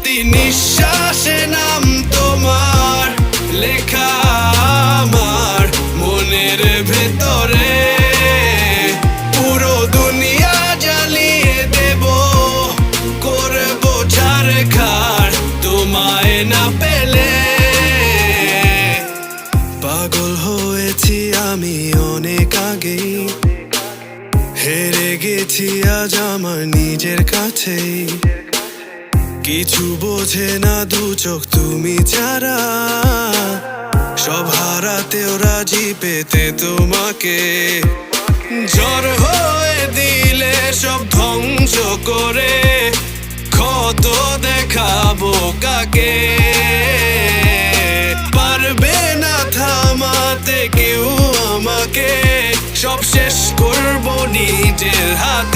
প্রতি নিঃশ্বাসে নাম তোমার লেখা আমার মনের ভেতরে। পুরো দুনিয়া জ্বালিয়ে দেব, করবো ছারখার তোমায় না পেলে। পাগল হয়েছি আমি অনেক আগেই, হেরে গেছি আজ আমার নিজের কাছেই। কিছু বোঝে না দু চোখ তুমি ছাড়া, সব হারাতেও রাজি পেতে তোমাকে। ঝড় হয়ে দিলে সব ধ্বংস করে ক্ষত দেখাবো কাকে। পারবে না থামাতে কেউ আমাকে, সব শেষ করবো নিজের হাতে।